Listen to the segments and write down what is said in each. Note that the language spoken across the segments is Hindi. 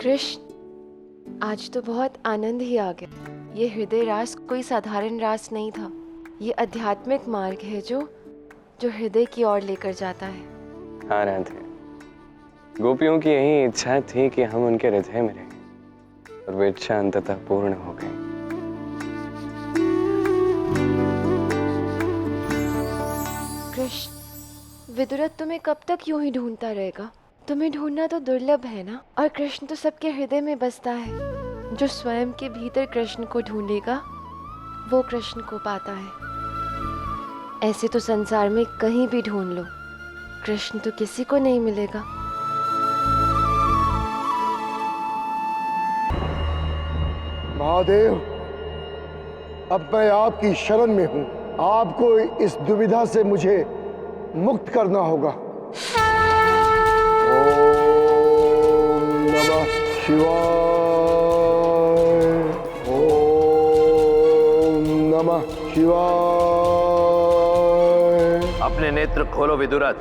कृष्ण, आज तो बहुत आनंद ही आ गया। ये हृदय रास कोई साधारण रास नहीं था। ये आध्यात्मिक मार्ग है जो हृदय की ओर लेकर जाता है। हाँ राधे, गोपियों की यही इच्छा थी कि हम उनके हृदय में रहें, और वो इच्छा अंततः पूर्ण हो गई। कृष्ण, विदुरथ तुम्हें कब तक यूं ही ढूंढता रहेगा? तुम्हें ढूंढना तो दुर्लभ है ना। और कृष्ण तो सबके हृदय में बसता है। जो स्वयं के भीतर कृष्ण को ढूंढेगा वो कृष्ण को पाता है। ऐसे तो संसार में कहीं भी ढूंढ लो, कृष्ण तो किसी को नहीं मिलेगा। महादेव, अब मैं आपकी शरण में हूं। आपको इस दुविधा से मुझे मुक्त करना होगा। ओम नमः शिवाय, ओम नमः शिवाय। अपने नेत्र खोलो विदुरथ।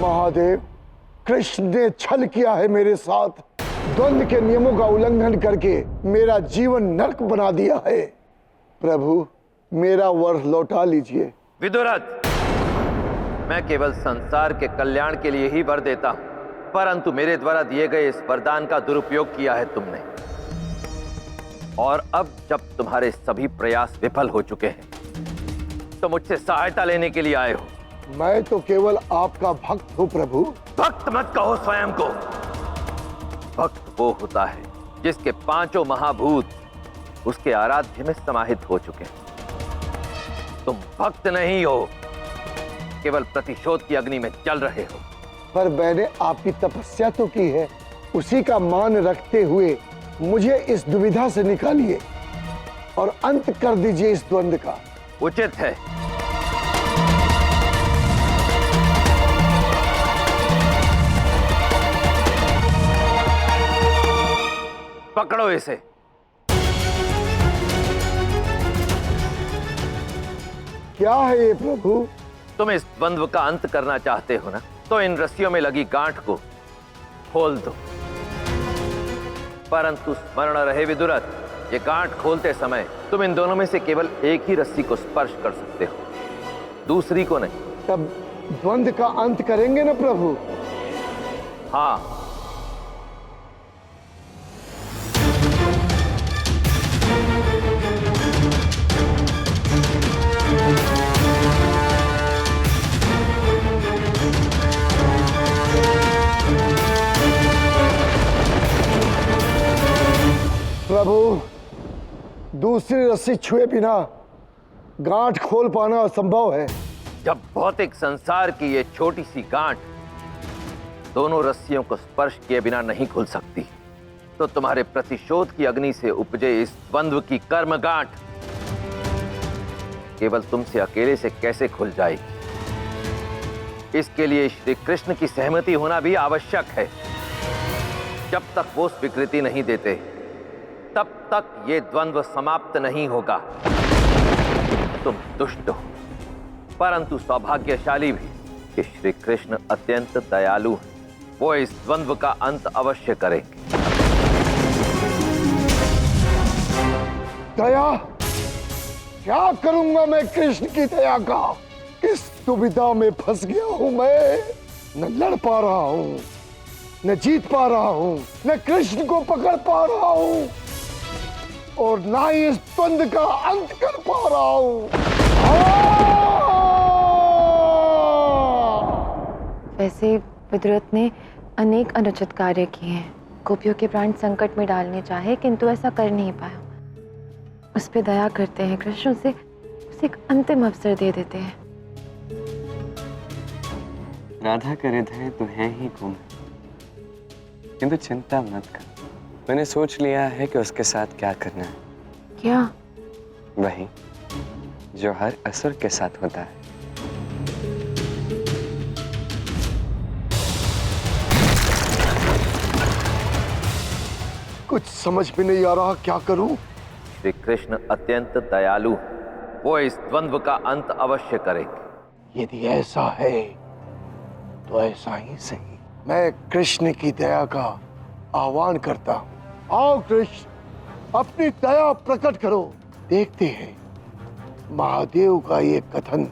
महादेव, कृष्ण ने छल किया है मेरे साथ। द्वंद्व के नियमों का उल्लंघन करके मेरा जीवन नरक बना दिया है। प्रभु, मेरा वर लौटा लीजिए। विदुरथ, मैं केवल संसार के कल्याण के लिए ही वर देता हूं, परंतु मेरे द्वारा दिए गए इस वरदान का दुरुपयोग किया है तुमने। और अब जब तुम्हारे सभी प्रयास विफल हो चुके हैं तो मुझसे सहायता लेने के लिए आए हो। मैं तो केवल आपका भक्त हूं प्रभु। भक्त मत कहो स्वयं को। भक्त वो होता है जिसके पांचों महाभूत उसके आराध्य में समाहित हो चुके हैं। तुम भक्त नहीं हो, केवल प्रतिशोध की अग्नि में जल रहे हो। पर मैंने आपकी तपस्या तो की है। उसी का मान रखते हुए मुझे इस दुविधा से निकालिए और अंत कर दीजिए इस द्वंद्व का। उचित है। पकड़ो इसे। क्या है ये प्रभु? तुम इस द्वंद्व का अंत करना चाहते हो ना, तो इन रस्सियों में लगी गांठ को खोल दो। परंतु स्मरण रहे विदुरथ, ये गांठ खोलते समय तुम इन दोनों में से केवल एक ही रस्सी को स्पर्श कर सकते हो, दूसरी को नहीं। तब द्वंद्व का अंत करेंगे ना प्रभु? हाँ। प्रभु, दूसरी रस्सी छुए बिना गांठ खोल पाना असंभव है। जब भौतिक संसार की ये छोटी सी गांठ दोनों रस्सियों को स्पर्श किए बिना नहीं खुल सकती, तो तुम्हारे प्रतिशोध की अग्नि से उपजे इस द्वंद्व की कर्म गांठ केवल तुमसे अकेले से कैसे खुल जाएगी? इसके लिए श्री कृष्ण की सहमति होना भी आवश्यक है। जब तक वो स्वीकृति नहीं देते तब तक ये द्वंद्व समाप्त नहीं होगा। तुम दुष्ट हो, परंतु सौभाग्यशाली भी कि श्री कृष्ण अत्यंत दयालु हैं। वो इस द्वंद्व का अंत अवश्य करेंगे। दया? क्या करूंगा मैं कृष्ण की दया का? किस दुविधा में फंस गया हूं मैं। न लड़ पा रहा हूं, न जीत पा रहा हूं, न कृष्ण को पकड़ पा रहा हूं, और ना ही इस द्वंद्व का अंत कर पा रहा हूं। वैसे विदुरथ ने अनेक अनुचित कार्य किए हैं। गोपियों के प्राण संकट में डालने चाहे, किंतु ऐसा कर नहीं पाया। उस पे दया करते हैं कृष्ण, उसे एक अंतिम अवसर दे देते हैं। राधा का हृदय तो है ही गुम, किंतु चिंता मत कर, मैंने सोच लिया है कि उसके साथ क्या करना है। क्या? वही जो हर असुर के साथ होता है। कुछ समझ में नहीं आ रहा, क्या करूं? श्री कृष्ण अत्यंत दयालु हैं। वो इस द्वंद्व का अंत अवश्य करेंगे। यदि ऐसा है तो ऐसा ही सही। मैं कृष्ण की दया का आह्वान करता हूं। आओ कृष्ण, अपनी दया प्रकट करो। देखते हैं महादेव का ये कथन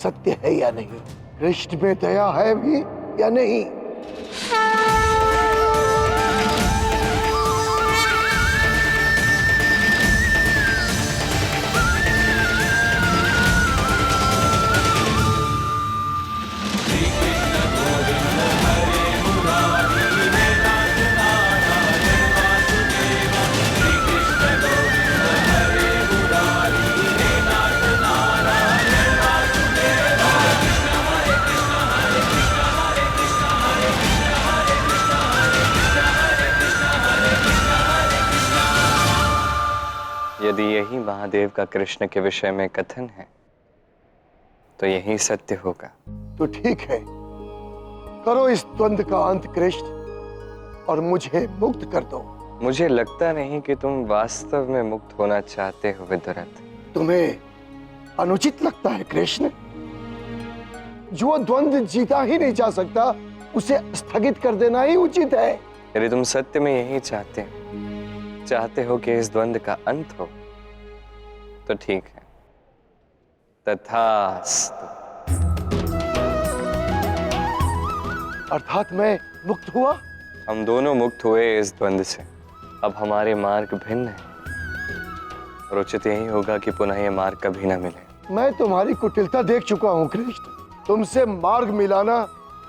सत्य है या नहीं। कृष्ण में दया है भी या नहीं। यदि यही महादेव का कृष्ण के विषय में कथन है तो यही सत्य होगा। तो ठीक है, करो इस द्वंद्व का अंत कृष्ण, और मुझे मुक्त कर दो। मुझे लगता नहीं कि तुम वास्तव में मुक्त होना चाहते हो विदुरथ। तुम्हें अनुचित लगता है कृष्ण? जो द्वंद्व जीता ही नहीं जा सकता उसे स्थगित कर देना ही उचित है। यदि तुम सत्य में यही चाहते हो कि इस द्वंद्व का अंत हो तो ठीक है, तथास्तु। अर्थात मैं मुक्त हुआ? हम दोनों मुक्त हुए इस द्वंद्व से। अब हमारे मार्ग भिन्न हैं और उचित यही होगा कि पुनः ये मार्ग कभी ना मिले। मैं तुम्हारी कुटिलता देख चुका हूँ कृष्ण। तुमसे मार्ग मिलाना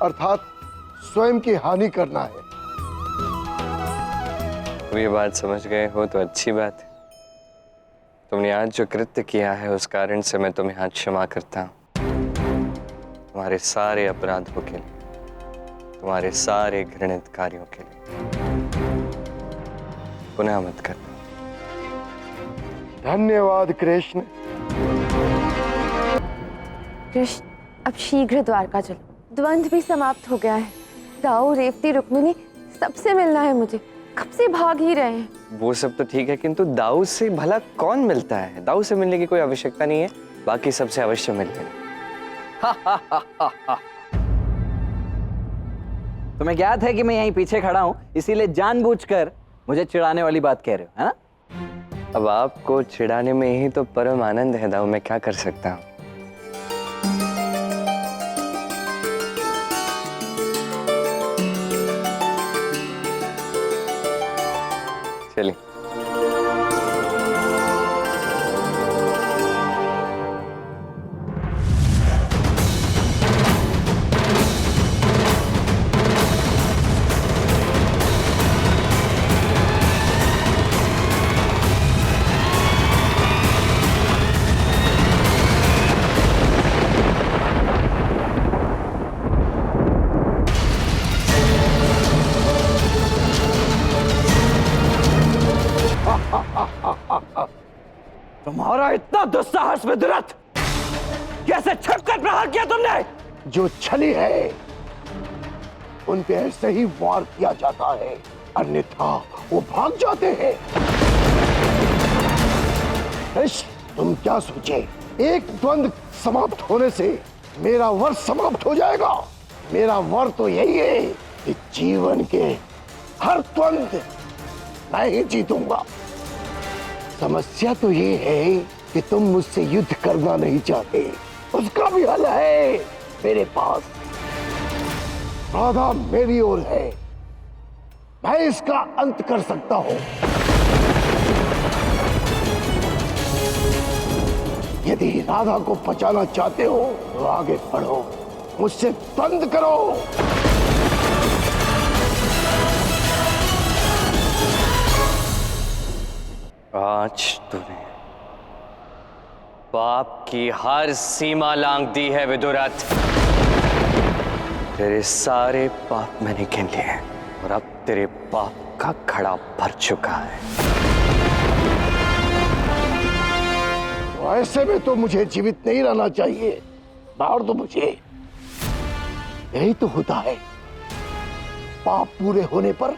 अर्थात स्वयं की हानि करना है। तुम ये बात समझ गए हो तो अच्छी बात है। तुमने आज जो कृत्य किया है उस कारण से मैं तुम्हें आज क्षमा करता हूँ। तुम्हारे सारे अपराधों के लिए, तुम्हारे सारे घृणित कार्यों के लिए पुनः मत करना। धन्यवाद कृष्ण। कृष्ण, अब शीघ्र द्वारका चलो। द्वंद्व भी समाप्त हो गया है। दाऊ, रेवती, रुक्मिणी सबसे मिलना है मुझे। कब से भाग ही रहे हैं। वो सब तो ठीक है, किंतु दाऊ से भला कौन मिलता है? दाऊ से मिलने की कोई आवश्यकता नहीं है। बाकी सबसे अवश्य मिल लेना। तुम्हें ज्ञात है कि मैं यहीं पीछे खड़ा हूं, इसीलिए जानबूझकर मुझे चिढ़ाने वाली बात कह रहे हो, है ना? अब आपको चिढ़ाने में ही तो परम आनंद है दाऊ। मैं क्या कर सकता हूँ। चलिए। तुम्हारा इतना दुस्साहस विदुरथ, कैसे छिपकर प्रहार किया तुमने? जो छली है उन पे ऐसे ही वार किया जाता है, अन्यथा वो भाग जाते हैं। तुम क्या सोचे, एक द्वंद्व समाप्त होने से मेरा वर समाप्त हो जाएगा? मेरा वर तो यही है कि जीवन के हर द्वंद्व मैं ही जीतूंगा। समस्या तो ये है कि तुम मुझसे युद्ध करना नहीं चाहते। उसका भी हल है मेरे पास। राधा मेरी ओर है, मैं इसका अंत कर सकता हूं। यदि राधा को बचाना चाहते हो तो आगे बढ़ो, मुझसे द्वंद्व करो। आज तूने पाप की हर सीमा लांघ दी है विदुरथ। तेरे सारे पाप मैंने गिन लिए हैं। और अब तेरे पाप का घड़ा भर चुका है। तो ऐसे में तो मुझे जीवित नहीं रहना चाहिए, मार दो मुझे। यही तो होता है पाप पूरे होने पर।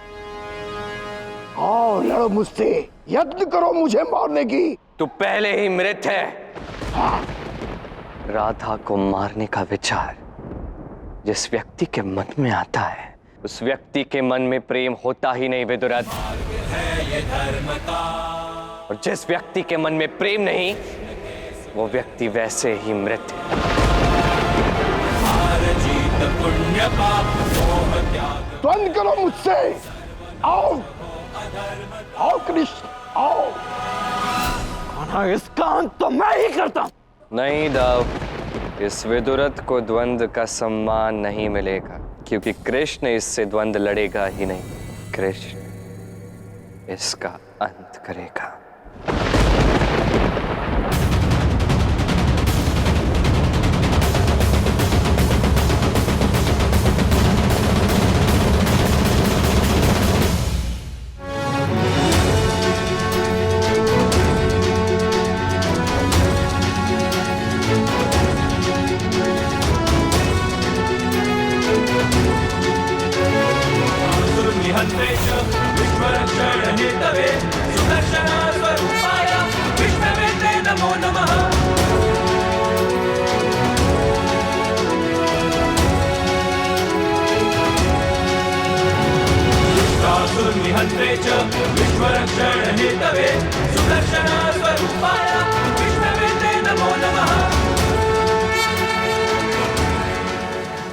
आओ लड़ो मुझसे, यत्न करो मुझे मारने की। तू पहले ही मृत है। राधा को मारने का विचार जिस व्यक्ति के मन में आता है, उस व्यक्ति के मन में प्रेम होता ही नहीं विदुरथ। और जिस व्यक्ति के मन में प्रेम नहीं, वो व्यक्ति वैसे ही मृत है। द्वंद करो मुझसे। आओ आओ कृष्ण आओ। इसका अंत तो मैं ही करता हूं। नहीं दाव, इस विदुरथ को द्वंद का सम्मान नहीं मिलेगा, क्योंकि कृष्ण इससे द्वंद लड़ेगा ही नहीं। कृष्ण इसका अंत करेगा।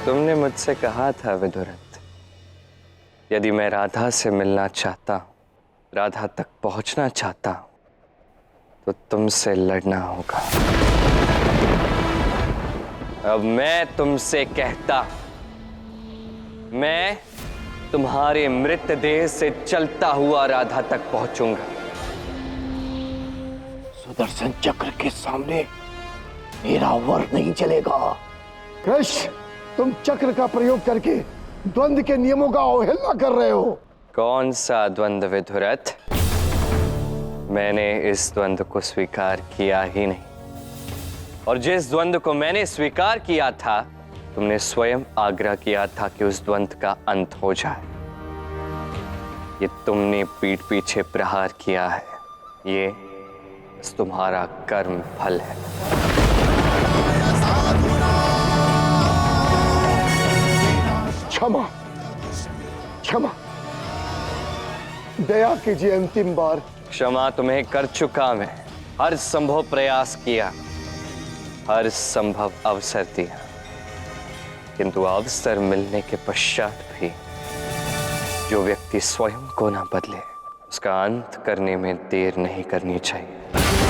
तुमने मुझसे कहा था विदुरथ, यदि मैं राधा से मिलना चाहता हूं, राधा तक पहुंचना चाहता हूं, तो तुमसे लड़ना होगा। अब मैं तुमसे कहता हूं, मैं तुम्हारे मृतदेह से चलता हुआ राधा तक पहुंचूंगा। सुदर्शन चक्र के सामने मेरा वर नहीं चलेगा। कृष्ण, तुम चक्र का प्रयोग करके द्वंद के नियमों का अवहेलना कर रहे हो। कौन सा द्वंद विदुरथ? मैंने इस द्वंद को स्वीकार किया ही नहीं। और जिस द्वंद को मैंने स्वीकार किया था, तुमने स्वयं आग्रह किया था कि उस द्वंद का अंत हो जाए। ये तुमने पीठ पीछे प्रहार किया है, ये तुम्हारा कर्म फल है। क्षमा क्षमा, दया कीजिए अंतिम बार। क्षमा तुम्हें कर चुका मैं। हर संभव प्रयास किया, हर संभव अवसर दिया, किंतु अवसर मिलने के पश्चात भी जो व्यक्ति स्वयं को ना बदले, उसका अंत करने में देर नहीं करनी चाहिए।